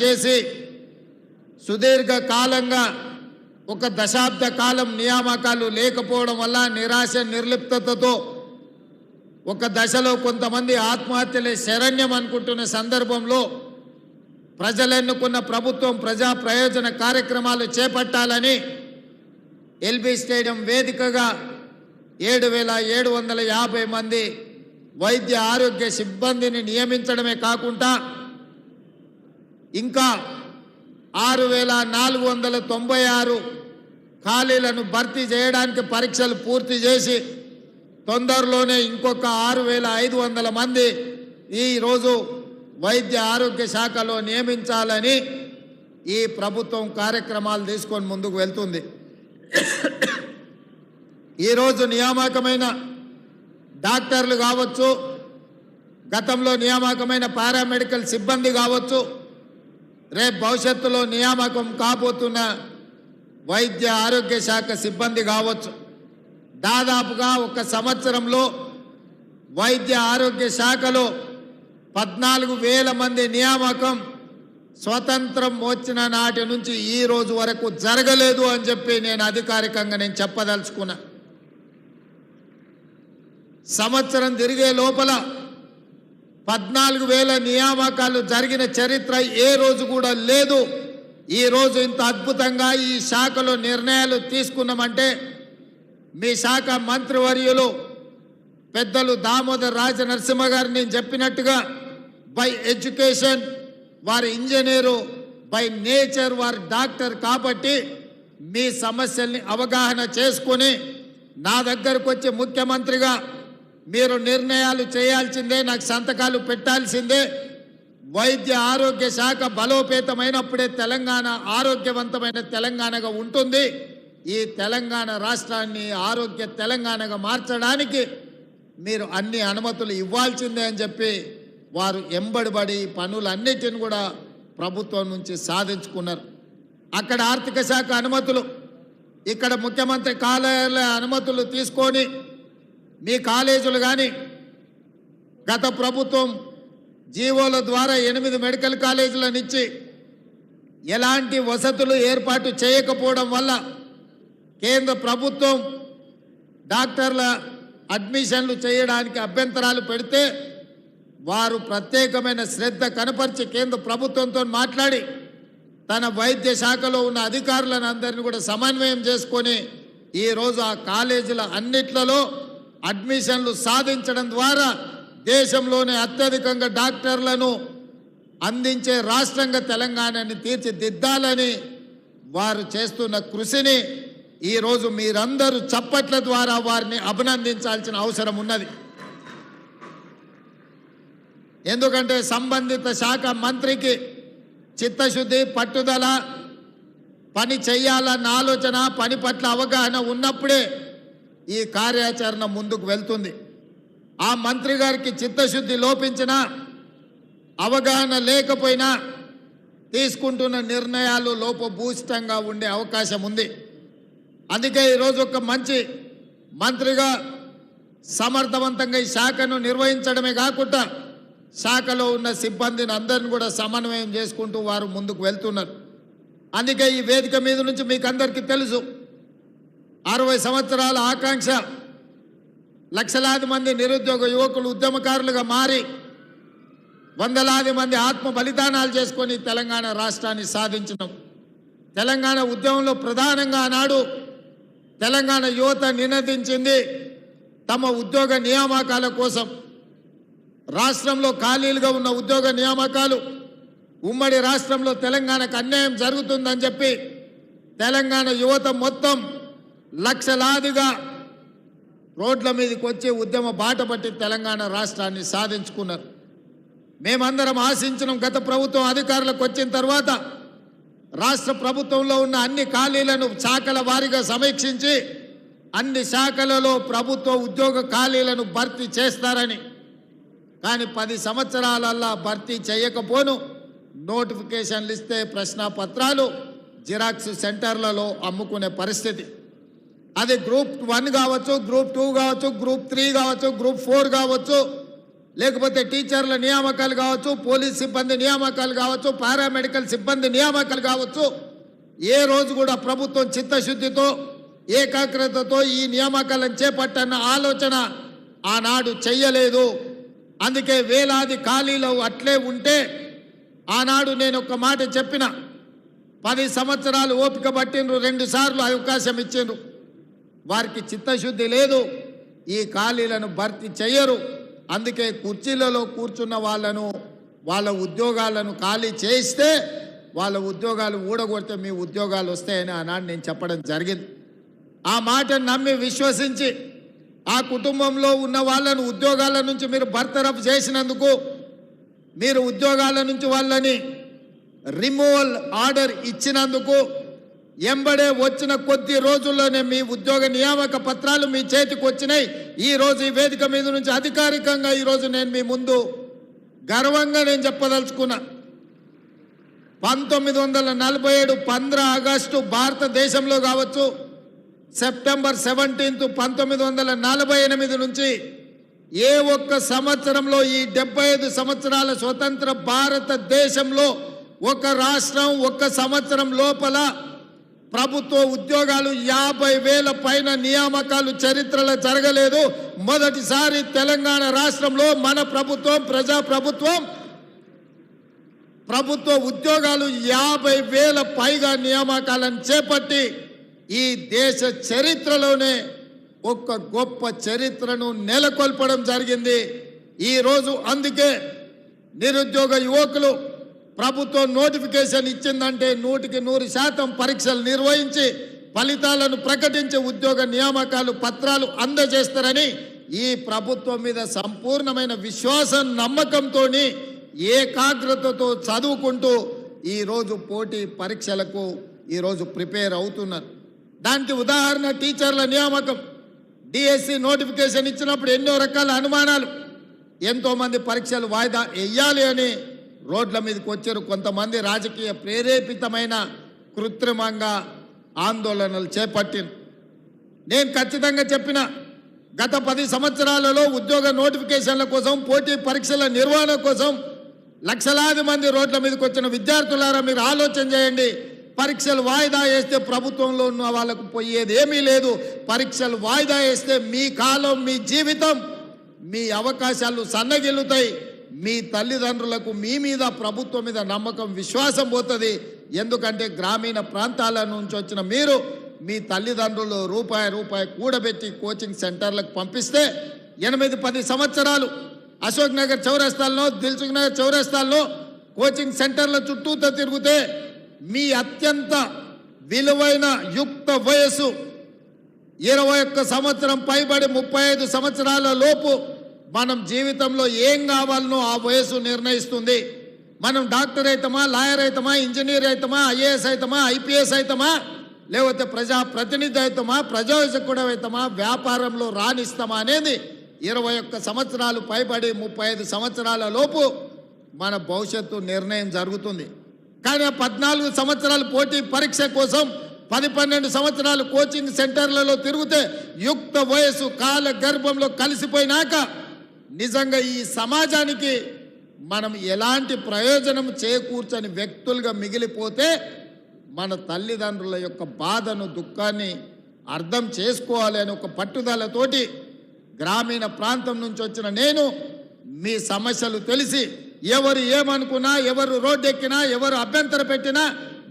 చేసి సుదీర్ఘ కాలంగా ఒక దశాబ్ద కాలం నియామకాలు లేకపోవడం వల్ల నిరాశ నిర్లిప్తతతో ఒక దశలో కొంతమంది ఆత్మహత్యలే శరణ్యం అనుకుంటున్న సందర్భంలో ప్రజలు ఎన్నుకున్న ప్రభుత్వం ప్రజా ప్రయోజన కార్యక్రమాలు చేపట్టాలని ఎల్బీ స్టేడియం వేదికగా 7,750 మంది వైద్య ఆరోగ్య సిబ్బందిని నియమించడమే కాకుండా ఇంకా 6,496 ఖాళీలను భర్తీ చేయడానికి పరీక్షలు పూర్తి చేసి తొందరలోనే ఇంకొక 6,500 మంది ఈరోజు వైద్య ఆరోగ్య శాఖలో నియమించాలని ఈ ప్రభుత్వం కార్యక్రమాలు తీసుకొని ముందుకు వెళ్తుంది. ఈరోజు నియామకమైన డాక్టర్లు కావచ్చు, గతంలో నియామకమైన పారామెడికల్ సిబ్బంది కావచ్చు, రేపు భవిష్యత్తులో నియామకం కాబోతున్న వైద్య ఆరోగ్య శాఖ సిబ్బంది కావచ్చు, దాదాపుగా ఒక సంవత్సరంలో వైద్య ఆరోగ్య శాఖలో 14,000 మంది నియామకం స్వతంత్రం వచ్చిన నాటి నుంచి ఈ రోజు వరకు జరగలేదు అని చెప్పి నేను అధికారికంగా చెప్పదలుచుకున్నా. సంవత్సరం తిరిగే లోపల 14,000 నియామకాలు జరిగిన చరిత్ర ఏ రోజు కూడా లేదు. ఈ రోజు ఇంత అద్భుతంగా ఈ శాఖలో నిర్ణయాలు తీసుకున్నామంటే మీ శాఖ మంత్రివర్యులు పెద్దలు దామోదర్ రాజ నరసింహ గారు నేను చెప్పినట్టుగా బై ఎడ్యుకేషన్ వారి ఇంజనీరు, బై నేచర్ వారి డాక్టర్ కాబట్టి మీ సమస్యల్ని అవగాహన చేసుకొని నా దగ్గరకు వచ్చి ముఖ్యమంత్రిగా మీరు నిర్ణయాలు చేయాల్సిందే, నాకు సంతకాలు పెట్టాల్సిందే. వైద్య ఆరోగ్య శాఖ బలోపేతమైనప్పుడే తెలంగాణ ఆరోగ్యవంతమైన తెలంగాణగా ఉంటుంది. ఈ తెలంగాణ రాష్ట్రాన్ని ఆరోగ్య తెలంగాణగా మార్చడానికి మీరు అన్ని అనుమతులు ఇవ్వాల్సిందే అని చెప్పి వారు ఎంబడిబడి పనులన్నిటిని కూడా ప్రభుత్వం నుంచి సాధించుకున్నారు. అక్కడ ఆర్థిక శాఖ అనుమతులు, ఇక్కడ ముఖ్యమంత్రి కార్యాలయ అనుమతులు తీసుకొని మీ కాలేజీలు కానీ గత ప్రభుత్వం జీవోల ద్వారా 8 మెడికల్ కాలేజీలను ఇచ్చి ఎలాంటి వసతులు ఏర్పాటు చేయకపోవడం వల్ల కేంద్ర ప్రభుత్వం డాక్టర్ల అడ్మిషన్లు చేయడానికి అభ్యంతరాలు పెడితే వారు ప్రత్యేకమైన శ్రద్ధ కనపరిచి కేంద్ర ప్రభుత్వంతో మాట్లాడి తన వైద్య శాఖలో ఉన్న అధికారులను అందరినీ కూడా సమన్వయం చేసుకొని ఈరోజు ఆ కాలేజీల అన్నిట్లలో అడ్మిషన్లు సాధించడం ద్వారా దేశంలోనే అత్యధికంగా డాక్టర్లను అందించే రాష్ట్రంగా తెలంగాణని తీర్చిదిద్దాలని వారు చేస్తున్న కృషిని ఈరోజు మీరందరూ చప్పట్ల ద్వారా వారిని అభినందించాల్సిన అవసరం ఉన్నది. ఎందుకంటే సంబంధిత శాఖ మంత్రికి చిత్తశుద్ధి, పట్టుదల, పని చెయ్యాలన్న ఆలోచన, పని పట్ల అవగాహన ఉన్నప్పుడే ఈ కార్యాచరణ ముందుకు వెళ్తుంది. ఆ మంత్రి గారికి చిత్తశుద్ధి లోపించినా, అవగాహన లేకపోయినా తీసుకుంటున్న నిర్ణయాలు లోపభూయిష్టంగా ఉండే అవకాశం ఉంది. అందుకే ఈరోజు ఒక మంచి మంత్రిగా సమర్థవంతంగా ఈ శాఖను నిర్వహించడమే కాకుండా శాఖలో ఉన్న సిబ్బందిని అందరిని కూడా సమన్వయం చేసుకుంటూ వారు ముందుకు వెళ్తున్నారు. అందుకే ఈ వేదిక మీద నుంచి మీకు అందరికీ తెలుసు, 60 సంవత్సరాల ఆకాంక్ష, లక్షలాది మంది నిరుద్యోగ యువకులు ఉద్యమకారులుగా మారి వందలాది మంది ఆత్మ బలిదానాలు చేసుకొని తెలంగాణ రాష్ట్రాన్ని సాధించినాం. తెలంగాణ ఉద్యమంలో ప్రధానంగా ఆనాడు తెలంగాణ యువత నినదించింది తమ ఉద్యోగ నియామకాల కోసం. రాష్ట్రంలో ఖాళీలుగా ఉన్న ఉద్యోగ నియామకాలు, ఉమ్మడి రాష్ట్రంలో తెలంగాణకు అన్యాయం జరుగుతుందని చెప్పి తెలంగాణ యువత మొత్తం లక్షలాదిగా రోడ్ల మీదకి వచ్చి ఉద్యమ బాట పట్టి తెలంగాణ రాష్ట్రాన్ని సాధించుకున్నారు. మేమందరం ఆశించిన గత ప్రభుత్వం అధికారులకు వచ్చిన తర్వాత రాష్ట్ర ప్రభుత్వంలో ఉన్న అన్ని ఖాళీలను శాఖల వారీగా సమీక్షించి అన్ని శాఖలలో ప్రభుత్వ ఉద్యోగ ఖాళీలను భర్తీ చేస్తారని, కానీ 10 సంవత్సరాలల్లా భర్తీ చేయకపోను నోటిఫికేషన్లు ఇస్తే ప్రశ్నాపత్రాలు జిరాక్స్ సెంటర్లలో అమ్ముకునే పరిస్థితి. అది గ్రూప్ 1 కావచ్చు, గ్రూప్ 2 కావచ్చు, గ్రూప్ 3 కావచ్చు, గ్రూప్ 4 కావచ్చు, లేకపోతే టీచర్ల నియామకాలు కావచ్చు, పోలీస్ సిబ్బంది నియామకాలు కావచ్చు, పారామెడికల్ సిబ్బంది నియామకాలు కావచ్చు, ఏ రోజు కూడా ప్రభుత్వం చిత్తశుద్ధితో ఏకాగ్రతతో ఈ నియామకాలను చేపట్టన్న ఆలోచన ఆనాడు చెయ్యలేదు. అందుకే వేలాది ఖాళీలు అట్లే ఉంటే ఆనాడు నేను ఒక మాట చెప్పిన, 10 సంవత్సరాలు ఓపిక పట్టిండ్రు, 2 సార్లు అవకాశం ఇచ్చిండ్రు. వారికి చిత్తశుద్ధి లేదు, ఈ ఖాళీలను భర్తీ చెయ్యరు. అందుకే కుర్చీలలో కూర్చున్న వాళ్ళ ఉద్యోగాలను ఖాళీ చేయిస్తే వాళ్ళ ఉద్యోగాలు ఊడగొడితే మీ ఉద్యోగాలు వస్తాయని ఆనాడు నేను చెప్పడం జరిగింది. ఆ మాటను నమ్మి విశ్వసించి ఆ కుటుంబంలో ఉన్న వాళ్ళను ఉద్యోగాల నుంచి మీరు బర్తరఫ్ చేసినందుకు, మీరు ఉద్యోగాల నుంచి వాళ్ళని రిమూవల్ ఆర్డర్ ఇచ్చినందుకు ఎంబడే వచ్చిన కొద్ది రోజుల్లోనే మీ ఉద్యోగ నియామక పత్రాలు మీ చేతికి వచ్చినాయి. ఈరోజు ఈ వేదిక మీద నుంచి అధికారికంగా ఈరోజు నేను మీ ముందు గర్వంగా నేను చెప్పదలుచుకున్నా, 1947 15 ఆగస్టు భారతదేశంలో కావచ్చు, సెప్టెంబర్ 17 1948 నుంచి ఏ ఒక్క సంవత్సరంలో ఈ 75 సంవత్సరాల స్వతంత్ర భారతదేశంలో ఒక రాష్ట్రం ఒక్క సంవత్సరం లోపల ప్రభుత్వ ఉద్యోగాలు 50,000 పైన నియామకాలు చరిత్రలో జరగలేదు. మొదటిసారి తెలంగాణ రాష్ట్రంలో మన ప్రభుత్వం ప్రజాప్రభుత్వం ప్రభుత్వ ఉద్యోగాలు 50,000 పైగా నియామకాలను చేపట్టి ఈ దేశ చరిత్రలోనే ఒక గొప్ప చరిత్రను నెలకొల్పడం జరిగింది. ఈరోజు అందుకే నిరుద్యోగ యువకులు ప్రభుత్వం నోటిఫికేషన్ ఇచ్చిందంటే 100% పరీక్షలు నిర్వహించి ఫలితాలను ప్రకటించి ఉద్యోగ నియామకాలు పత్రాలు అందజేస్తారని ఈ ప్రభుత్వం మీద సంపూర్ణమైన విశ్వాసం నమ్మకంతో ఏకాగ్రతతో చదువుకుంటూ ఈరోజు పోటీ పరీక్షలకు ఈరోజు ప్రిపేర్ అవుతున్నారు. దానికి ఉదాహరణ టీచర్ల నియామకం. డిఎస్సి నోటిఫికేషన్ ఇచ్చినప్పుడు ఎన్నో రకాల అనుమానాలు, ఎంతోమంది పరీక్షలు వాయిదా వేయాలి అని రోడ్ల మీదకి వచ్చారు. కొంతమంది రాజకీయ ప్రేరేపితమైన కృత్రిమంగా ఆందోళనలు చేపట్టిన. నేను ఖచ్చితంగా చెప్పిన, గత 10 సంవత్సరాలలో ఉద్యోగ నోటిఫికేషన్ల కోసం, పోటీ పరీక్షల నిర్వహణ కోసం లక్షలాది మంది రోడ్ల మీదకి వచ్చిన విద్యార్థులారా, మీరు ఆలోచన చేయండి. పరీక్షలు వాయిదా వేస్తే ప్రభుత్వంలో ఉన్న వాళ్ళకు పోయేది ఏమీ లేదు. పరీక్షలు వాయిదా వేస్తే మీ కాలం, మీ జీవితం, మీ అవకాశాలు సన్నగిల్లుతాయి. మీ తల్లిదండ్రులకు మీ మీద, ప్రభుత్వం మీద నమ్మకం, విశ్వాసం పోతుంది. ఎందుకంటే గ్రామీణ ప్రాంతాల నుంచి వచ్చిన మీరు మీ తల్లిదండ్రులు రూపాయి కూడబెట్టి కోచింగ్ సెంటర్లకు పంపిస్తే 8-10 సంవత్సరాలు అశోక్ నగర్ చౌరస్తాల్లో, దిల్సుఖ్ నగర్ చౌరస్తాల్లో కోచింగ్ సెంటర్ల చుట్టూతో తిరిగితే మీ అత్యంత విలువైన యుక్త వయసు 21 సంవత్సరం పైబడి 35 సంవత్సరాల లోపు మనం జీవితంలో ఏం కావాలనో ఆ వయసు నిర్ణయిస్తుంది. మనం డాక్టర్ అవుతామా, లాయర్ అవుతామా, ఇంజనీర్ అవుతామా, ఐఏఎస్ అవుతామా, ఐపీఎస్ అవుతామా, లేకపోతే ప్రజాప్రతినిధి అవుతామా, ప్రజాసేవకుడు అవుతామా, వ్యాపారంలో రాణిస్తామా అనేది 21 సంవత్సరాలు పైబడి 35 సంవత్సరాల లోపు మన భవిష్యత్తు నిర్ణయం జరుగుతుంది. కానీ 14 సంవత్సరాలు పోటీ పరీక్ష కోసం 10-12 సంవత్సరాలు కోచింగ్ సెంటర్లలో తిరిగితే యుక్త వయసు కాల గర్భంలో కలిసిపోయినాక నిజంగా ఈ సమాజానికి మనం ఎలాంటి ప్రయోజనం చేకూర్చని వ్యక్తులుగా మిగిలిపోతే మన తల్లిదండ్రుల యొక్క బాధను, దుఃఖాన్ని అర్థం చేసుకోవాలి అని ఒక పట్టుదలతోటి గ్రామీణ ప్రాంతం నుంచి వచ్చిన నేను మీ సమస్యలు తెలిసి ఎవరు ఏమనుకున్నా, ఎవరు రోడ్డు ఎక్కినా, ఎవరు అభ్యంతర పెట్టినా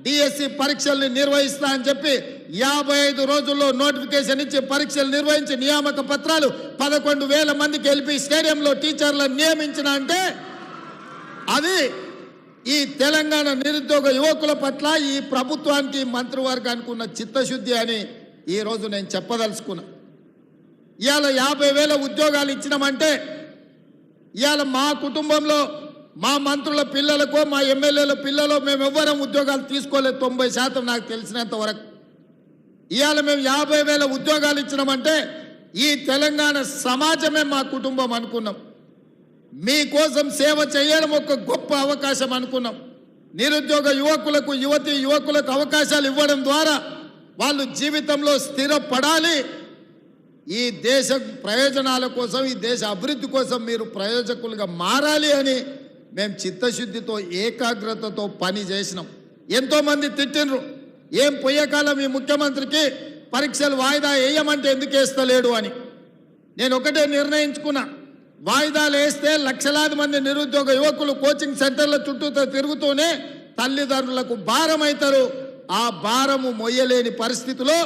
డిఎస్సి పరీక్షల్ని నిర్వహిస్తా అని చెప్పి 55 రోజుల్లో నోటిఫికేషన్ ఇచ్చి పరీక్షలు నిర్వహించి నియామక పత్రాలు 11,000 మందికి ఎల్పి స్టేడియంలో టీచర్లను నియమించిన అంటే అది ఈ తెలంగాణ నిరుద్యోగ యువకుల పట్ల ఈ ప్రభుత్వానికి, మంత్రివర్గానికి ఉన్న చిత్తశుద్ధి అని ఈరోజు నేను చెప్పదలుచుకున్నా. ఇవాళ 50,000 ఉద్యోగాలు ఇచ్చినామంటే ఇవాళ మా కుటుంబంలో మా మంత్రుల పిల్లలకు, మా ఎమ్మెల్యేల పిల్లలు మేము ఎవ్వరం ఉద్యోగాలు తీసుకోలేదు 90% నాకు తెలిసినంత వరకు. ఇవాళ మేము 50,000 ఉద్యోగాలు ఇచ్చినామంటే ఈ తెలంగాణ సమాజమే మా కుటుంబం అనుకున్నాం. మీకోసం సేవ చేయడం ఒక గొప్ప అవకాశం అనుకున్నాం. నిరుద్యోగ యువకులకు, యువకులకు అవకాశాలు ఇవ్వడం ద్వారా వాళ్ళు జీవితంలో స్థిరపడాలి, ఈ దేశ ప్రయోజనాల కోసం, ఈ దేశ అభివృద్ధి కోసం మీరు ప్రయోజకులుగా మారాలి అని మేము చిత్తశుద్ధితో ఏకాగ్రతతో పని చేసినాం. ఎంతోమంది తిట్టినరు, ఏం పోయేకాలం ఈ ముఖ్యమంత్రికి పరీక్షలు వాయిదా వేయమంటే ఎందుకు వేస్తలేడు అని. నేను ఒకటే నిర్ణయించుకున్నా, వాయిదాలు వేస్తే లక్షలాది మంది నిరుద్యోగ యువకులు కోచింగ్ సెంటర్ల చుట్టూతో తిరుగుతూనే తల్లిదండ్రులకు భారం అవుతారు. ఆ భారము మొయ్యలేని పరిస్థితిలో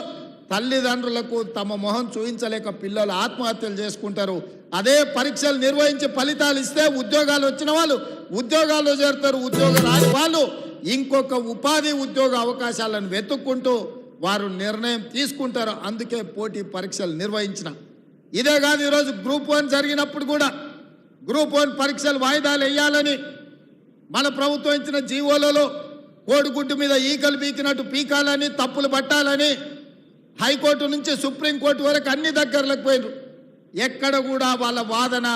తల్లిదండ్రులకు తమ మొహం చూపించలేక పిల్లలు ఆత్మహత్యలు చేసుకుంటారు. అదే పరీక్షలు నిర్వహించి ఫలితాలు ఇస్తే ఉద్యోగాలు వచ్చిన వాళ్ళు ఉద్యోగాల్లో చేరుతారు, ఉద్యోగ రాని వాళ్ళు ఇంకొక ఉపాధి ఉద్యోగ అవకాశాలను వెతుక్కుంటూ వారు నిర్ణయం తీసుకుంటారు. అందుకే పోటీ పరీక్షలు నిర్వహించిన. ఇదే కాదు, ఈరోజు గ్రూప్ 1 జరిగినప్పుడు కూడా గ్రూప్ 1 పరీక్షలు వాయిదాలు వేయాలని మన ప్రభుత్వం ఇచ్చిన జీవోలలో కోడిగుడ్డు మీద ఈకలు పీకినట్టు పీకాలని, తప్పులు పట్టాలని హైకోర్టు నుంచి సుప్రీంకోర్టు వరకు అన్ని దగ్గరలకు పోయినారు. ఎక్కడ కూడా వాళ్ళ వాదన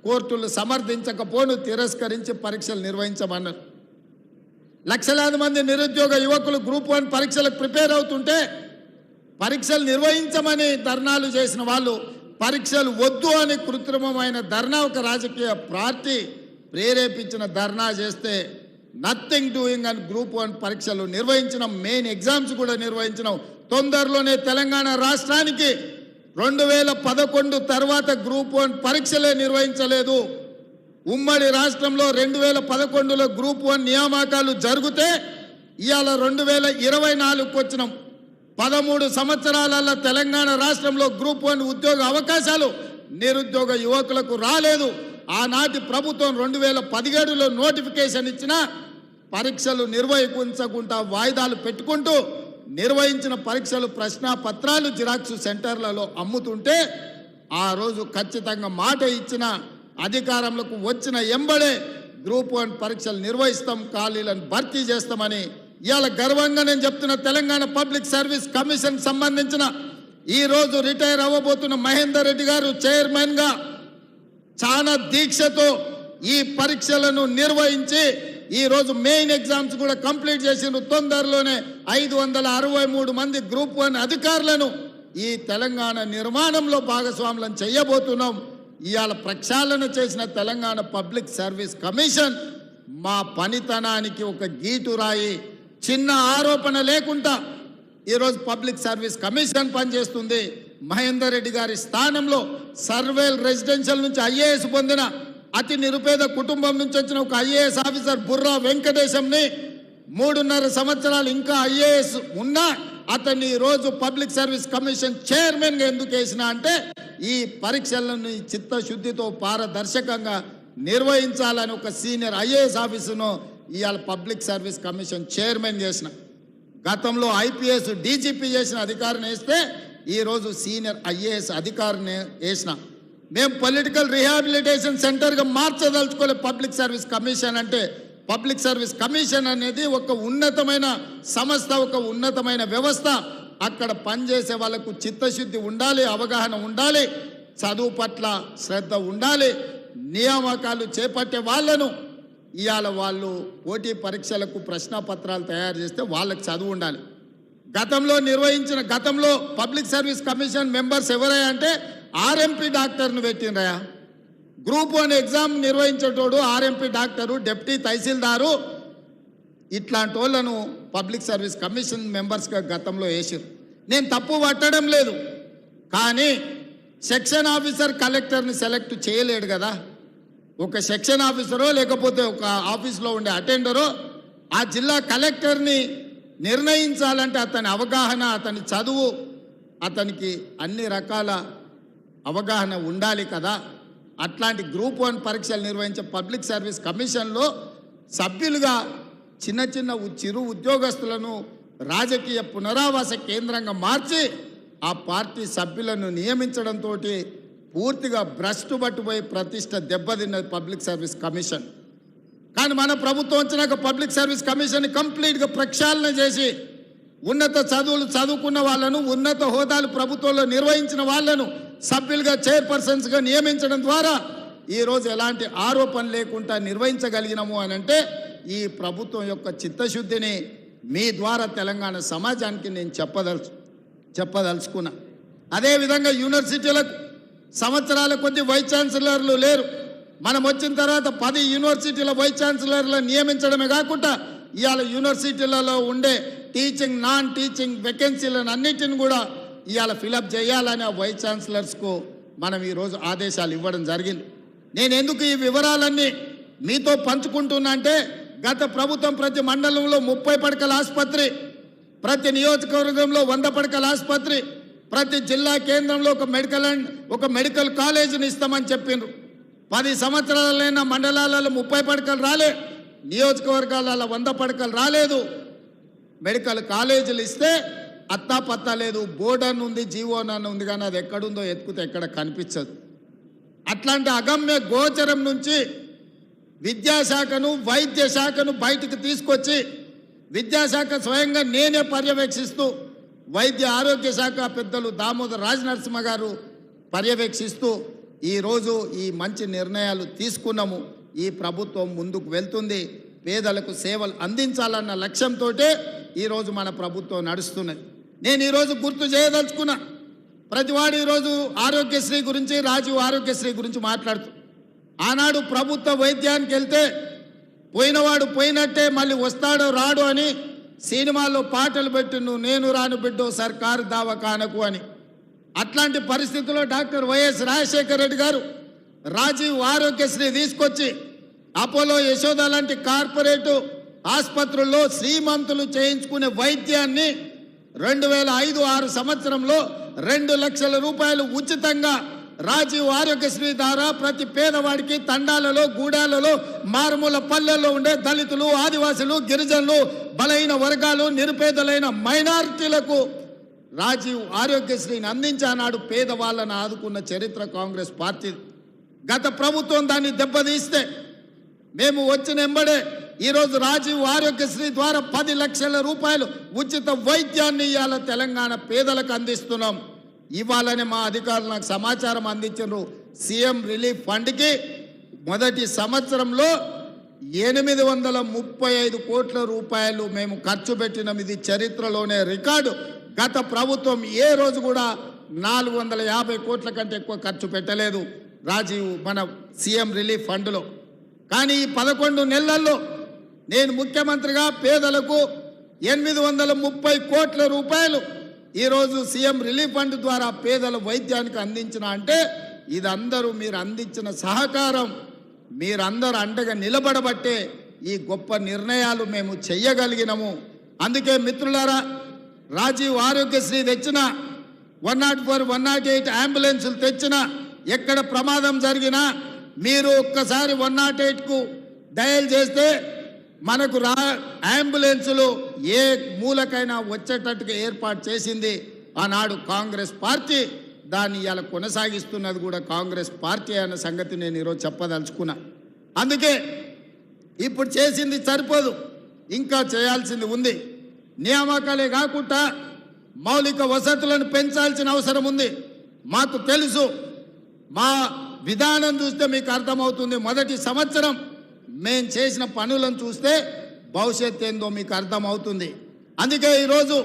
కోర్టులు సమర్థించకపోను తిరస్కరించి పరీక్షలు నిర్వహించమన్నారు. లక్షలాది మంది నిరుద్యోగ యువకులు గ్రూప్ 1 పరీక్షలకు ప్రిపేర్ అవుతుంటే పరీక్షలు నిర్వహించమని ధర్నాలు చేసిన వాళ్ళు పరీక్షలు వద్దు అని కృత్రిమమైన ధర్నా, ఒక రాజకీయ పార్టీ ప్రేరేపించిన ధర్నా చేస్తే నథింగ్ డూయింగ్ అని గ్రూప్ 1 పరీక్షలు నిర్వహించినాం. మెయిన్ ఎగ్జామ్స్ కూడా నిర్వహించినాం. తొందరలోనే తెలంగాణ రాష్ట్రానికి 2011 తర్వాత గ్రూప్ 1 పరీక్షలే నిర్వహించలేదు. ఉమ్మడి రాష్ట్రంలో 2011లో గ్రూప్ 1 నియామకాలు జరిగితే ఇవాళ 2024కు వచ్చినాం. 13 సంవత్సరాల తెలంగాణ రాష్ట్రంలో గ్రూప్ 1 ఉద్యోగ అవకాశాలు నిరుద్యోగ యువకులకు రాలేదు. ఆనాటి ప్రభుత్వం 2017లో నోటిఫికేషన్ ఇచ్చిన పరీక్షలు నిర్వహించకుండా వాయిదాలు పెట్టుకుంటూ నిర్వహించిన పరీక్షలు ప్రశ్నాపత్రాలు జిరాక్స్ సెంటర్లలో అమ్ముతుంటే ఆ రోజు ఖచ్చితంగా మాట ఇచ్చిన అధికారంలోకి వచ్చిన ఎంబడే గ్రూప్ 1 పరీక్షలు నిర్వహిస్తాం, ఖాళీలను భర్తీ చేస్తామని ఇవాళ గర్వంగా నేను చెప్తున్న. తెలంగాణ పబ్లిక్ సర్వీస్ కమిషన్ సంబంధించిన ఈ రోజు రిటైర్ అవ్వబోతున్న మహేందర్ రెడ్డి గారు చైర్మన్గా చాలా దీక్షతో ఈ పరీక్షలను నిర్వహించి ఈ రోజు మెయిన్ ఎగ్జామ్స్ కూడా కంప్లీట్ చేసిండ్రు. తొందరలోనే 563 మంది గ్రూప్ 1 అధికారులను ఈ తెలంగాణ నిర్మాణంలో భాగస్వాములను చేయబోతున్నాం. ఇవాళ ప్రక్షాళన చేసిన తెలంగాణ పబ్లిక్ సర్వీస్ కమిషన్ మా పనితనానికి ఒక గీటురాయి. చిన్న ఆరోపణ లేకుండా ఈరోజు పబ్లిక్ సర్వీస్ కమిషన్ పనిచేస్తుంది. మహేందర్ రెడ్డి గారి స్థానంలో సర్వేల్ రెసిడెన్షియల్ నుంచి ఐఏఎస్ పొందిన అతి నిరుపేద కుటుంబం నుంచి వచ్చిన ఒక ఐఏఎస్ ఆఫీసర్ బుర్రా వెంకటేశంని 3.5 సంవత్సరాలు ఇంకా ఐఏఎస్ ఉన్నా అతన్ని ఈరోజు పబ్లిక్ సర్వీస్ కమిషన్ చైర్మన్గా ఎందుకు వేసిన అంటే ఈ పరీక్షలను చిత్తశుద్ధితో పారదర్శకంగా నిర్వహించాలని ఒక సీనియర్ ఐఏఎస్ ఆఫీసును ఇవాళ పబ్లిక్ సర్వీస్ కమిషన్ చైర్మన్ చేసిన. గతంలో ఐపీఎస్ డీజీపీ చేసిన అధికారిని వేస్తే ఈరోజు సీనియర్ ఐఏఎస్ అధికారిని వేసిన. మేము పొలిటికల్ రీహాబిలిటేషన్ సెంటర్గా మార్చదలుచుకోలే పబ్లిక్ సర్వీస్ కమిషన్ అంటే. పబ్లిక్ సర్వీస్ కమిషన్ అనేది ఒక ఉన్నతమైన సంస్థ, ఒక ఉన్నతమైన వ్యవస్థ. అక్కడ పనిచేసే వాళ్ళకు చిత్తశుద్ధి ఉండాలి, అవగాహన ఉండాలి, చదువు పట్ల శ్రద్ధ ఉండాలి. నియామకాలు చేపట్టే వాళ్ళను ఇవాళ వాళ్ళు పోటీ పరీక్షలకు ప్రశ్నపత్రాలు తయారు చేస్తే వాళ్ళకి చదువు ఉండాలి. గతంలో పబ్లిక్ సర్వీస్ కమిషన్ మెంబర్స్ ఎవరయ్యా అంటే ఆర్ఎంపీ డాక్టర్ను పెట్టినరయా. గ్రూప్ 1 ఎగ్జామ్ నిర్వహించేటోడు ఆర్ఎంపీ డాక్టరు, డిప్యూటీ తహసీల్దారు, ఇట్లాంటి వాళ్ళను పబ్లిక్ సర్వీస్ కమిషన్ మెంబర్స్గా గతంలో వేసారు. నేను తప్పు పట్టడం లేదు, కానీ సెక్షన్ ఆఫీసర్ కలెక్టర్ని సెలెక్ట్ చేయలేడు కదా. ఒక సెక్షన్ ఆఫీసరో లేకపోతే ఒక ఆఫీస్లో ఉండే అటెండరో ఆ జిల్లా కలెక్టర్ని నిర్ణయించాలంటే అతని అవగాహన, అతని చదువు, అతనికి అన్ని రకాల అవగాహన ఉండాలి కదా. అట్లాంటి గ్రూప్ 1 పరీక్షలు నిర్వహించే పబ్లిక్ సర్వీస్ కమిషన్లో సభ్యులుగా చిన్న చిరు ఉద్యోగస్తులను రాజకీయ పునరావాస కేంద్రంగా మార్చి ఆ పార్టీ సభ్యులను నియమించడంతో పూర్తిగా భ్రష్టు పట్టుపోయి ప్రతిష్ట దెబ్బతిన్నది పబ్లిక్ సర్వీస్ కమిషన్. కానీ మన ప్రభుత్వం వచ్చినాక పబ్లిక్ సర్వీస్ కమిషన్ కంప్లీట్గా ప్రక్షాళన చేసి ఉన్నత చదువులు చదువుకున్న వాళ్ళను, ఉన్నత హోదాలు ప్రభుత్వంలో నిర్వహించిన వాళ్ళను సభ్యులుగా చైర్పర్సన్స్గా నియమించడం ద్వారా ఈరోజు ఎలాంటి ఆరోపణ లేకుండా నిర్వహించగలిగినాము అని అంటే ఈ ప్రభుత్వం యొక్క చిత్తశుద్ధిని మీ ద్వారా తెలంగాణ సమాజానికి నేను చెప్పదలుచుకున్నా. అదేవిధంగా యూనివర్సిటీలకు సంవత్సరాల కొద్ది వైస్ ఛాన్సలర్లు లేరు. మనం వచ్చిన తర్వాత 10 యూనివర్సిటీల వైస్ ఛాన్సలర్లను నియమించడమే కాకుండా ఇవాళ యూనివర్సిటీలలో ఉండే టీచింగ్ నాన్ టీచింగ్ వేకెన్సీలను అన్నిటిని కూడా ఇవాళ ఫిలప్ చేయాలని ఆ వైస్ ఛాన్సలర్స్కు మనం ఈరోజు ఆదేశాలు ఇవ్వడం జరిగింది. నేను ఎందుకు ఈ వివరాలన్నీ మీతో పంచుకుంటున్నా అంటే గత ప్రభుత్వం ప్రతి మండలంలో 30 పడకల ఆసుపత్రి, ప్రతి నియోజకవర్గంలో 100 పడకల ఆసుపత్రి, ప్రతి జిల్లా కేంద్రంలో ఒక మెడికల్ కాలేజీని ఇస్తామని చెప్పిండ్రు. 10 సంవత్సరాలైన మండలాలలో 30 పడకలు రాలే, నియోజకవర్గాలలో 100 పడకలు రాలేదు. మెడికల్ కాలేజీలు ఇస్తే అత్తా పత్తా లేదు. బోర్డన్ ఉంది, జీవోనన్ ఉంది, కానీ అది ఎక్కడుందో ఎత్తుకుతే ఎక్కడ కనిపించదు. అట్లాంటి అగమ్య గోచరం నుంచి విద్యాశాఖను వైద్య శాఖను బయటికి తీసుకొచ్చి విద్యాశాఖ స్వయంగా నేనే పర్యవేక్షిస్తూ వైద్య ఆరోగ్య శాఖ పెద్దలు దామోదర్ రాజనరసింహ గారు పర్యవేక్షిస్తూ ఈరోజు ఈ మంచి నిర్ణయాలు తీసుకున్నాము. ఈ ప్రభుత్వం ముందుకు వెళ్తుంది. పేదలకు సేవలు అందించాలన్న లక్ష్యంతో ఈరోజు మన ప్రభుత్వం నడుస్తున్నది. నేను ఈరోజు గుర్తు చేయదలుచుకున్నా, ప్రతివాడు ఈరోజు ఆరోగ్యశ్రీ గురించి, రాజీవ్ ఆరోగ్యశ్రీ గురించి మాట్లాడుతూ, ఆనాడు ప్రభుత్వ వైద్యానికి వెళ్తే పోయినవాడు పోయినట్టే మళ్ళీ వస్తాడో రాడు అని సినిమాల్లో పాటలు పెట్టిను, నేను రాను బిడ్డో సర్కారు దవాఖానకు అని. అట్లాంటి పరిస్థితుల్లో డాక్టర్ వైఎస్ రాజశేఖర రెడ్డి గారు రాజీవ్ ఆరోగ్యశ్రీ తీసుకొచ్చి అపోలో, యశోద లాంటి కార్పొరేటు ఆసుపత్రుల్లో శ్రీమంతులు చేయించుకునే వైద్యాన్ని 2005-06 సంవత్సరంలో 2 లక్షల రూపాయలు ఉచితంగా రాజీవ్ ఆరోగ్యశ్రీ ద్వారా ప్రతి పేదవాడికి తండాలలో, గూడాలలో, మారుమూల పల్లెల్లో ఉండే దళితులు, ఆదివాసులు, గిరిజనులు, బలైన వర్గాలు, నిరుపేదలైన మైనారిటీలకు రాజీవ్ ఆరోగ్యశ్రీని అందించి ఆనాడు పేదవాళ్ళను ఆదుకున్న చరిత్ర కాంగ్రెస్ పార్టీ. గత ప్రభుత్వం దాన్ని దెబ్బతీస్తే మేము వచ్చిన ఎంబడే ఈరోజు రాజీవ్ ఆరోగ్యశ్రీ ద్వారా 10 లక్షల రూపాయలు ఉచిత వైద్యాన్ని ఇవాళ తెలంగాణ పేదలకు అందిస్తున్నాం. ఇవాళనే మా అధికారులు నాకు సమాచారం అందించారు. సీఎం రిలీఫ్ ఫండ్కి మొదటి సంవత్సరంలో 835 కోట్ల రూపాయలు మేము ఖర్చు పెట్టినాం. ఇది చరిత్రలోనే రికార్డు. గత ప్రభుత్వం ఏ రోజు కూడా 450 కోట్ల కంటే ఎక్కువ ఖర్చు పెట్టలేదు రాజీవ్ మన సీఎం రిలీఫ్ ఫండ్లో. కానీ ఈ 11 నెలల్లో నేను ముఖ్యమంత్రిగా పేదలకు 830 కోట్ల రూపాయలు ఈరోజు సీఎం రిలీఫ్ ఫండ్ ద్వారా పేదల వైద్యానికి అందించిన అంటే ఇదందరూ మీరు అందించిన సహకారం, మీరందరూ అండగా నిలబడబట్టే ఈ గొప్ప నిర్ణయాలు మేము చెయ్యగలిగినాము. అందుకే మిత్రులారా, రాజీవ్ ఆరోగ్యశ్రీ తెచ్చిన 104, 108 అంబులెన్సులు తెచ్చిన, ఎక్కడ ప్రమాదం జరిగినా మీరు ఒక్కసారి 108కు డయల్ చేస్తే మనకు అంబులెన్సులు ఏ మూలకైనా వచ్చేటట్టుగా ఏర్పాటు చేసింది ఆనాడు కాంగ్రెస్ పార్టీ. దాన్ని ఇలా కొనసాగిస్తున్నది కూడా కాంగ్రెస్ పార్టీ అన్న సంగతి నేను ఈరోజు చెప్పదలుచుకున్నా. అందుకే ఇప్పుడు చేసింది సరిపోదు, ఇంకా చేయాల్సింది ఉంది. నియామకాలే కాకుండా మౌలిక వసతులను పెంచాల్సిన అవసరం ఉంది. మాకు తెలుసు, మా విధానం చూస్తే మీకు అర్థమవుతుంది. మొదటి సంవత్సరం మేము చేసిన పనులను చూస్తే భవిష్యత్ ఏందో మీకు అర్థమవుతుంది. అందుకే ఈరోజు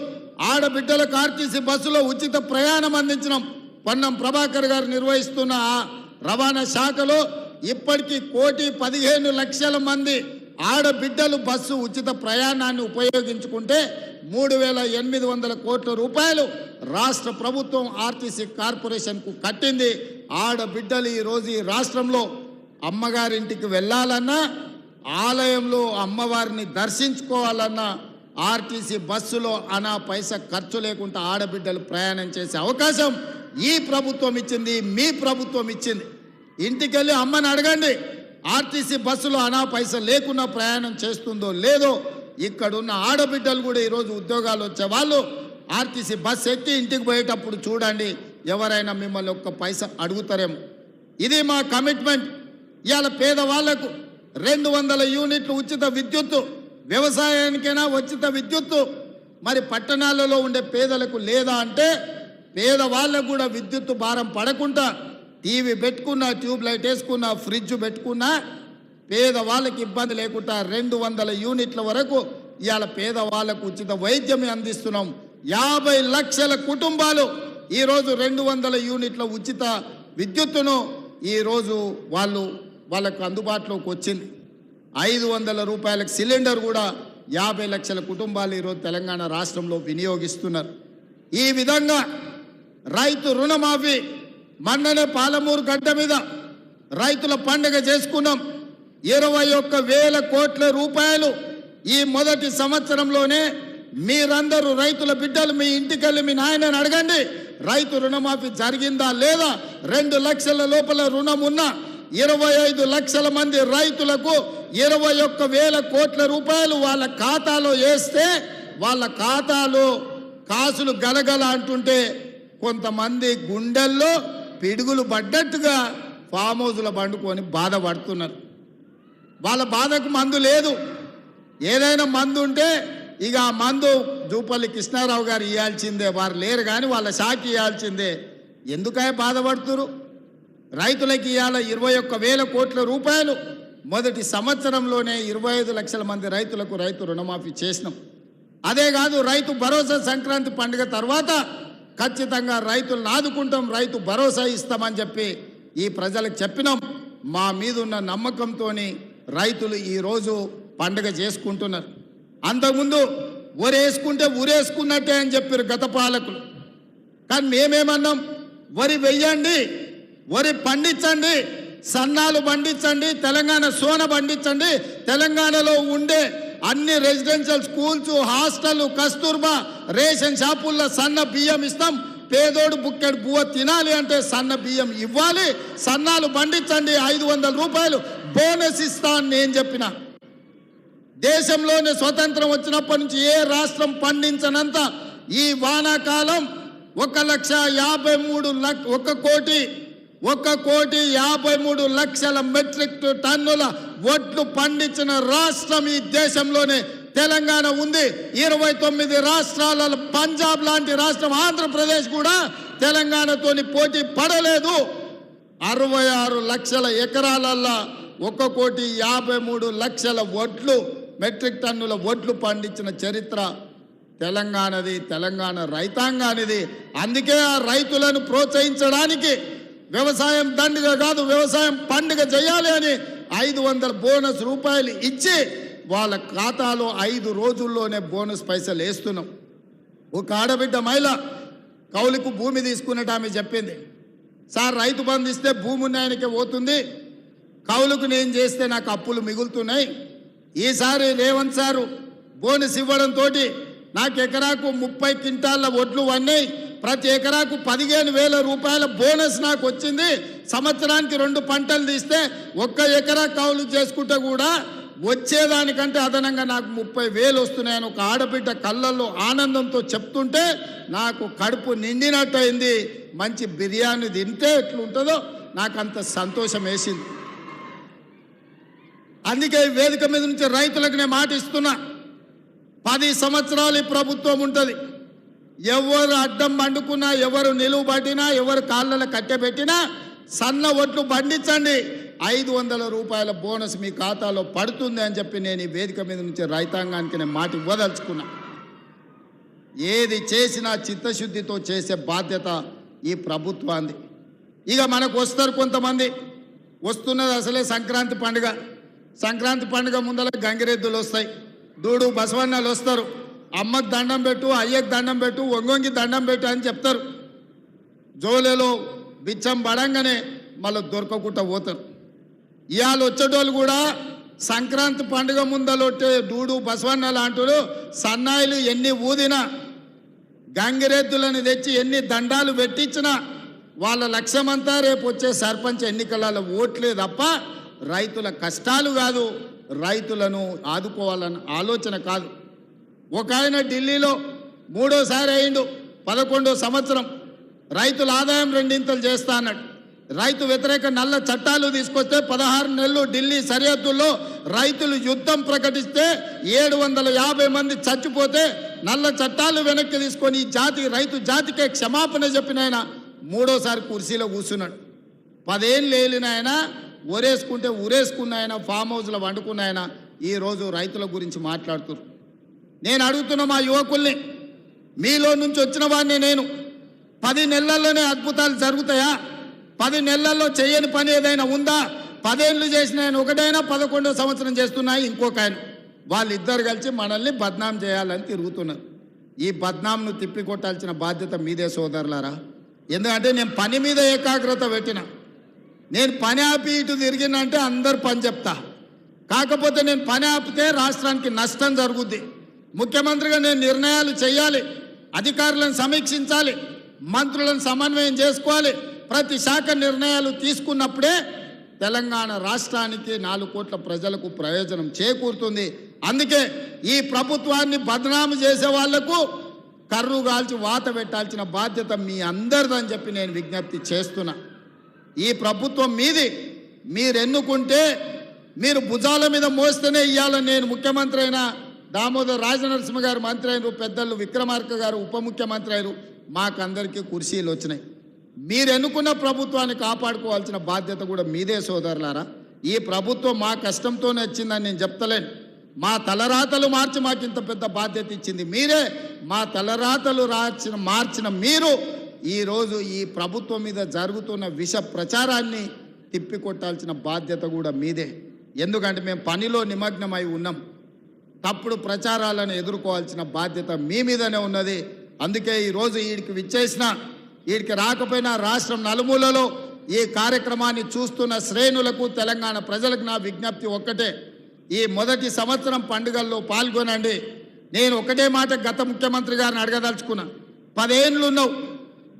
ఆడబిడ్డలకు ఆర్టీసీ బస్సులో ఉచిత ప్రయాణం అందించినాం. పొన్నం ప్రభాకర్ గారు నిర్వహిస్తున్న రవాణా శాఖలో ఇప్పటికీ 1,15,00,000 మంది ఆడబిడ్డలు బస్సు ఉచిత ప్రయాణాన్ని ఉపయోగించుకుంటే 3,800 కోట్ల రూపాయలు రాష్ట్ర ప్రభుత్వం ఆర్టీసీ కార్పొరేషన్కు కట్టింది. ఆడబిడ్డలు ఈరోజు ఈ రాష్ట్రంలో అమ్మగారింటికి వెళ్ళాలన్నా, ఆలయంలో అమ్మవారిని దర్శించుకోవాలన్నా ఆర్టీసీ బస్సులో అనా పైసా ఖర్చు లేకుండా ఆడబిడ్డలు ప్రయాణం చేసే అవకాశం ఈ ప్రభుత్వం ఇచ్చింది, మీ ప్రభుత్వం ఇచ్చింది. ఇంటికెళ్ళి అమ్మని అడగండి, ఆర్టీసీ బస్సులో అనా పైసా లేకుండా ప్రయాణం చేస్తుందో లేదో. ఇక్కడున్న ఆడబిడ్డలు కూడా ఈరోజు ఉద్యోగాలు వచ్చే వాళ్ళు ఆర్టీసీ బస్సు ఎక్కి ఇంటికి పోయేటప్పుడు చూడండి, ఎవరైనా మిమ్మల్ని ఒక్క పైసా అడుగుతారేమో. ఇది మా కమిట్మెంట్. ఇవాళ పేదవాళ్లకు 200 యూనిట్లు ఉచిత విద్యుత్తు, వ్యవసాయానికైనా ఉచిత విద్యుత్తు. మరి పట్టణాలలో ఉండే పేదలకు లేదా అంటే పేదవాళ్ళకు కూడా విద్యుత్తు భారం పడకుండా టీవీ పెట్టుకున్నా, ట్యూబ్ లైట్ వేసుకున్నా, ఫ్రిడ్జ్ పెట్టుకున్నా పేదవాళ్ళకి ఇబ్బంది లేకుండా 200 యూనిట్ల వరకు ఇవాళ పేదవాళ్ళకు ఉచిత వైద్యం అందిస్తున్నాం. 50 లక్షల కుటుంబాలు ఈరోజు 200 యూనిట్ల ఉచిత విద్యుత్తును ఈరోజు వాళ్ళకు అందుబాటులోకి వచ్చింది. 500 రూపాయలకు సిలిండర్ కూడా 50 లక్షల కుటుంబాలు ఈరోజు తెలంగాణ రాష్ట్రంలో వినియోగిస్తున్నారు. ఈ విధంగా రైతు రుణమాఫీ మొన్ననే పాలమూరు గడ్డ మీద రైతుల పండుగ చేసుకున్నాం. 21,000 కోట్ల రూపాయలు ఈ మొదటి సంవత్సరంలోనే. మీరందరూ రైతుల బిడ్డలు మీ ఇంటికెళ్ళి మీ నాయనని అడగండి, రైతు రుణమాఫీ జరిగిందా లేదా. 2 లక్షల లోపల రుణం ఉన్న 25 లక్షల మంది రైతులకు 21,000 కోట్ల రూపాయలు వాళ్ళ ఖాతాలో వేస్తే వాళ్ళ ఖాతాలో కాసులు గలగల అంటుంటే కొంతమంది గుండెల్లో పిడుగులు పడ్డట్టుగా ఫామ్ హౌస్లో పండుకొని బాధపడుతున్నారు. వాళ్ళ బాధకు మందు లేదు. ఏదైనా మందు ఉంటే ఇక ఆ మందు జూపల్లి కృష్ణారావు గారు ఇవ్వాల్సిందే, వారు లేరు కానీ వాళ్ళ శాఖ ఇవ్వాల్సిందే. ఎందుకై బాధపడుతురు? రైతులకు ఇవాళ 21,000 కోట్ల రూపాయలు మొదటి సంవత్సరంలోనే 25 లక్షల మంది రైతులకు రైతు రుణమాఫీ చేసినాం. అదే కాదు, రైతు భరోసా సంక్రాంతి పండుగ తర్వాత ఖచ్చితంగా రైతులను ఆదుకుంటాం, రైతు భరోసా ఇస్తామని చెప్పి ఈ ప్రజలకు చెప్పినాం. మా మీద ఉన్న నమ్మకంతో రైతులు ఈరోజు పండుగ చేసుకుంటున్నారు. అంతకుముందు వరేసుకుంటే ఊరేసుకున్నట్టే అని చెప్పారు గత పాలకులు. కానీ మేమేమన్నాం, వరి వెయ్యండి, వరి పండించండి, సన్నాలు పండించండి, తెలంగాణ సోన పండించండి, తెలంగాణలో ఉండే అన్ని residential schools, hostel, Kasturba ration షాపుల్లో సన్న బియ్యం ఇస్తాం. పేదోడు బుక్కెడు బువ్వ తినాలి అంటే సన్న బియ్యం ఇవ్వాలి, సన్నాలు పండించండి, 500 రూపాయలు బోనస్ ఇస్తా అని నేను చెప్పిన. దేశంలోనే స్వతంత్రం వచ్చినప్పటి నుంచి ఏ రాష్ట్రం పండించనంత ఈ వానాకాలం 1,53,00,000 లక్షల మెట్రిక్ టన్నుల వడ్లు పండించిన రాష్ట్రం ఈ దేశంలోనే తెలంగాణ ఉంది. 29 రాష్ట్రాలలో పంజాబ్ లాంటి రాష్ట్రం ఆంధ్రప్రదేశ్ కూడా తెలంగాణతోని పోటీ పడలేదు. 66 లక్షల ఎకరాలల్లో 1,53,00,000 వడ్లు మెట్రిక్ టన్నుల వడ్లు పండించిన చరిత్ర తెలంగాణది, తెలంగాణ రైతాంగానిది. అందుకే ఆ రైతులను ప్రోత్సహించడానికి వ్యవసాయం దండుగ కాదు, వ్యవసాయం పండుగ చేయాలి అని 500 బోనస్ రూపాయలు ఇచ్చి వాళ్ళ ఖాతాలో 5 రోజుల్లోనే బోనస్ పైసలు వేస్తున్నాం. ఒక ఆడబిడ్డ మహిళ కౌలుకు భూమి తీసుకున్నట్టు ఆమె చెప్పింది, సార్ రైతు బంధు ఇస్తే భూమి ఉన్నాయనికే పోతుంది, కౌలుకు నేను చేస్తే నాకు అప్పులు మిగులుతున్నాయి. ఈసారి రేవంత్ సారు బోనస్ ఇవ్వడంతో నాకు ఎకరాకు 30 క్వింటాళ్ళ వడ్లు వన్నాయి, ప్రతి ఎకరాకు 15,000 రూపాయల బోనస్ నాకు వచ్చింది. సంవత్సరానికి 2 పంటలు తీస్తే 1 ఎకరా కౌలు చేసుకుంటే కూడా వచ్చేదానికంటే అదనంగా నాకు 30,000 వస్తున్నాయని ఒక ఆడబిడ్డ కళ్ళల్లో ఆనందంతో చెప్తుంటే నాకు కడుపు నిండినట్టు అయింది. మంచి బిర్యానీ తింటే ఎట్లుంటుందో నాకు అంత సంతోషం వేసింది. అందుకే ఈ వేదిక మీద నుంచి రైతులకు నేను మాట ఇస్తున్నా, 10 సంవత్సరాలు ఈ ప్రభుత్వం ఉంటుంది. ఎవరు అడ్డం పండుకున్నా, ఎవరు నిలువు పట్టినా, ఎవరు కాళ్ళలో కట్టెబెట్టినా సన్న ఒట్లు పండించండి, 500 రూపాయల బోనస్ మీ ఖాతాలో పడుతుంది అని చెప్పి నేను ఈ వేదిక మీద నుంచి రైతాంగానికి నేను మాట ఇవ్వదలుచుకున్నా. ఏది చేసినా చిత్తశుద్ధితో చేసే బాధ్యత ఈ ప్రభుత్వాన్ని. ఇక మనకు వస్తారు కొంతమంది, వస్తున్నది అసలే సంక్రాంతి పండుగ. సంక్రాంతి పండుగ ముందర గంగిరెద్దులు వస్తాయి, దూడు బసవన్నలు వస్తారు, అమ్మకు దండం పెట్టు, అయ్యకు దండం పెట్టు, ఒంగొంగి దండం పెట్టు అని చెప్తారు. జోలేలో బిచ్చం పడంగానే మళ్ళీ దొరకకుండా పోతారు. ఇవాళ వచ్చేటోళ్ళు కూడా సంక్రాంతి పండుగ ముందలొట్టే దూడు బసవన్న లాంటి సన్నాయిలు ఎన్ని ఊదినా, గంగిరెద్దులను తెచ్చి ఎన్ని దండాలు పెట్టించినా వాళ్ళ లక్ష్యమంతా రేపు వచ్చే సర్పంచ్ ఎన్నికలలో ఓట్లే తప్ప రైతుల కష్టాలు కాదు, రైతులను ఆదుకోవాలన్న ఆలోచన కాదు. ఒక ఆయన ఢిల్లీలో 3వ అయిండు, 11వ సంవత్సరం రైతుల ఆదాయం 2 చేస్తా అన్నాడు. రైతు వ్యతిరేక నల్ల చట్టాలు తీసుకొస్తే 16 నెలలు ఢిల్లీ సరిహద్దుల్లో రైతులు యుద్ధం ప్రకటిస్తే 750 మంది చచ్చిపోతే నల్ల చట్టాలు వెనక్కి తీసుకొని ఈ రైతు జాతికే క్షమాపణ చెప్పిన ఆయన 3వసారి కుర్చీలో కూర్చున్నాడు. 10 ఏళ్ళు లేలిన ఆయన ఊరేసుకుంటే ఊరేసుకున్న ఆయన, ఫామ్ హౌస్లో వండుకున్న ఆయన ఈరోజు రైతుల గురించి మాట్లాడుతున్నారు. నేను అడుగుతున్న మా యువకుల్ని, మీలో నుంచి వచ్చిన వాడిని నేను, 10 నెలల్లోనే అద్భుతాలు జరుగుతాయా? 10 నెలల్లో చేయని పని ఏదైనా ఉందా? 10 ఏళ్ళు చేసిన ఆయన ఒకటైనా 11వ సంవత్సరం చేస్తున్నాయి ఇంకొక ఆయన. వాళ్ళిద్దరు కలిసి మనల్ని బద్నాం చేయాలని తిరుగుతున్నారు. ఈ బద్నాంను తిప్పికొట్టాల్సిన బాధ్యత మీదే సోదరులారా. ఎందుకంటే నేను పని మీద ఏకాగ్రత పెట్టిన, నేను పని ఆపి ఇటు తిరిగినంటే అందరు పని చెప్తా. కాకపోతే నేను పని ఆపితే రాష్ట్రానికి నష్టం జరుగుద్ది. ముఖ్యమంత్రిగా నేను నిర్ణయాలు చేయాలి, అధికారులను సమీక్షించాలి, మంత్రులను సమన్వయం చేసుకోవాలి. ప్రతి శాఖ నిర్ణయాలు తీసుకున్నప్పుడే తెలంగాణ రాష్ట్రానికి 4 కోట్ల ప్రజలకు ప్రయోజనం చేకూరుతుంది. అందుకే ఈ ప్రభుత్వాన్ని బదనాము చేసే వాళ్లకు కర్రు కాల్చి వాత పెట్టాల్సిన బాధ్యత మీ అందరిదని చెప్పి నేను విజ్ఞప్తి చేస్తున్నా. ఈ ప్రభుత్వం మీది, మీరు ఎన్నుకుంటే మీరు భుజాల మీద మోస్తేనే ఇవ్వాల. నేను ముఖ్యమంత్రి అయినా, దామోదర్ రాజనరసింహ గారు మంత్రి అయినారు, పెద్దలు విక్రమార్క గారు ఉప ముఖ్యమంత్రి అయినారు, మాకందరికీ కుర్చీలు వచ్చినాయి. మీరు ఎన్నుకున్న ప్రభుత్వాన్ని కాపాడుకోవాల్సిన బాధ్యత కూడా మీదే సోదరులారా. ఈ ప్రభుత్వం మా కష్టంతోనే వచ్చిందని నేను చెప్తలేను. మా తలరాతలు మార్చి మాకు ఇంత పెద్ద బాధ్యత ఇచ్చింది మీరే. మా తలరాతలు మార్చిన మీరు ఈరోజు ఈ ప్రభుత్వం మీద జరుగుతున్న విష ప్రచారాన్ని తిప్పికొట్టాల్సిన బాధ్యత కూడా మీదే. ఎందుకంటే మేము పనిలో నిమగ్నమై ఉన్నాం. తప్పుడు ప్రచారాలను ఎదుర్కోవాల్సిన బాధ్యత మీ మీదనే ఉన్నది. అందుకే ఈరోజు వీడికి రాకపోయినా రాష్ట్రం నలుమూలలో ఈ కార్యక్రమాన్ని చూస్తున్న శ్రేణులకు, తెలంగాణ ప్రజలకు నా విజ్ఞప్తి ఒక్కటే, ఈ మొదటి సంవత్సరం పండుగల్లో పాల్గొనండి. నేను ఒకటే మాట గత ముఖ్యమంత్రి గారిని అడగదలుచుకున్నా. 10 ఏళ్ళు ఉన్నావు,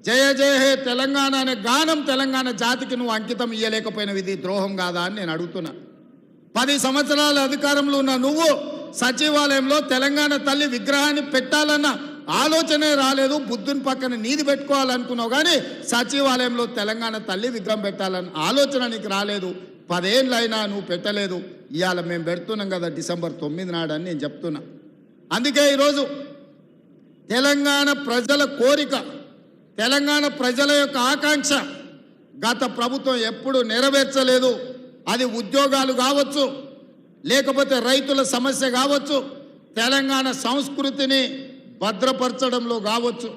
జయ జయ హే తెలంగాణ అనే గానం తెలంగాణ జాతికి నువ్వు అంకితం ఇయ్యలేకపోయినవి, ఇది ద్రోహం కాదా అని నేను అడుగుతున్నా. 10 సంవత్సరాల అధికారంలో ఉన్న నువ్వు సచివాలయంలో తెలంగాణ తల్లి విగ్రహాన్ని పెట్టాలన్న ఆలోచనే రాలేదు. బుద్ధుని పక్కన నీది పెట్టుకోవాలనుకున్నావు, కానీ సచివాలయంలో తెలంగాణ తల్లి విగ్రహం పెట్టాలన్న ఆలోచన నీకు రాలేదు. 10 ఏళ్ళైనా నువ్వు పెట్టలేదు. ఇవాళ మేము పెడుతున్నాం కదా డిసెంబర్ 9 నాడు అని నేను చెప్తున్నా. అందుకే ఈరోజు తెలంగాణ ప్రజల కోరిక, తెలంగాణ ప్రజల యొక్క ఆకాంక్ష గత ప్రభుత్వం ఎప్పుడు నెరవేర్చలేదు. అది ఉద్యోగాలు కావచ్చు, లేకపోతే రైతుల సమస్య కావచ్చు, తెలంగాణ సంస్కృతిని భద్రపరచడంలో కావచ్చు,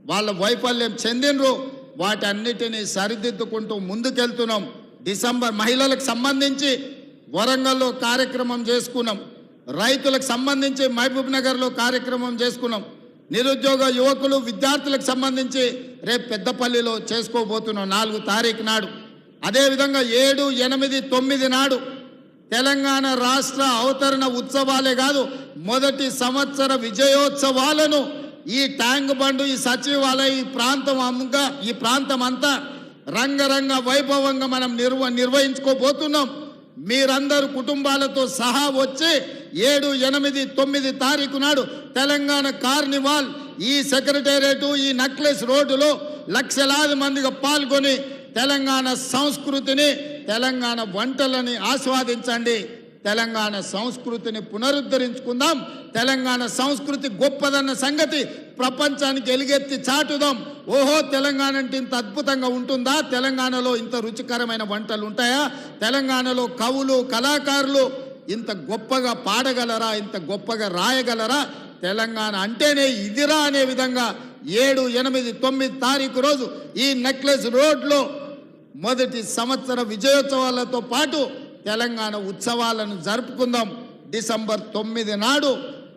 వాళ్ళ వైఫల్యం చెందినరు. వాటన్నిటినీ సరిదిద్దుకుంటూ ముందుకెళ్తున్నాం. డిసెంబర్ మహిళలకు సంబంధించి వరంగల్లో కార్యక్రమం చేసుకున్నాం, రైతులకు సంబంధించి మహబూబ్ నగర్లో కార్యక్రమం చేసుకున్నాం, నిరుద్యోగ యువకులు విద్యార్థులకు సంబంధించి రేపు పెద్దపల్లిలో చేసుకోబోతున్నాం 4 తారీఖు నాడు. అదేవిధంగా 7, 8, 9 నాడు తెలంగాణ రాష్ట్ర అవతరణ ఉత్సవాలే కాదు, మొదటి సంవత్సర విజయోత్సవాలను ఈ ట్యాంక్ బండు, ఈ సచివాలయ, ఈ ప్రాంతం అంతా రంగరంగ వైభవంగా మనం నిర్వహించుకోబోతున్నాం. మీరందరూ కుటుంబాలతో సహా వచ్చి 7, 8, 9 తారీఖు నాడు తెలంగాణ కార్నివాల్ ఈ సెక్రటేరియట్, ఈ నెక్లెస్ రోడ్డులో లక్షలాది మందిగా పాల్గొని తెలంగాణ సంస్కృతిని, తెలంగాణ వంటలని ఆస్వాదించండి. తెలంగాణ సంస్కృతిని పునరుద్ధరించుకుందాం. తెలంగాణ సంస్కృతి గొప్పదన్న సంగతి ప్రపంచానికి ఎలుగెత్తి చాటుదాం. ఓహో, తెలంగాణ అంటే ఇంత అద్భుతంగా ఉంటుందా? తెలంగాణలో ఇంత రుచికరమైన వంటలు ఉంటాయా? తెలంగాణలో కవులు, కళాకారులు ఇంత గొప్పగా పాడగలరా? ఇంత గొప్పగా రాయగలరా? తెలంగాణ అంటేనే ఇదిరా అనే విధంగా 7, 8, 9 తారీఖు రోజు ఈ నెక్లెస్ రోడ్లో మొదటి సంవత్సర విజయోత్సవాలతో పాటు తెలంగాణ ఉత్సవాలను జరుపుకుందాం. డిసెంబర్ 9 నాడు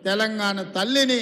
తెలంగాణ తల్లిని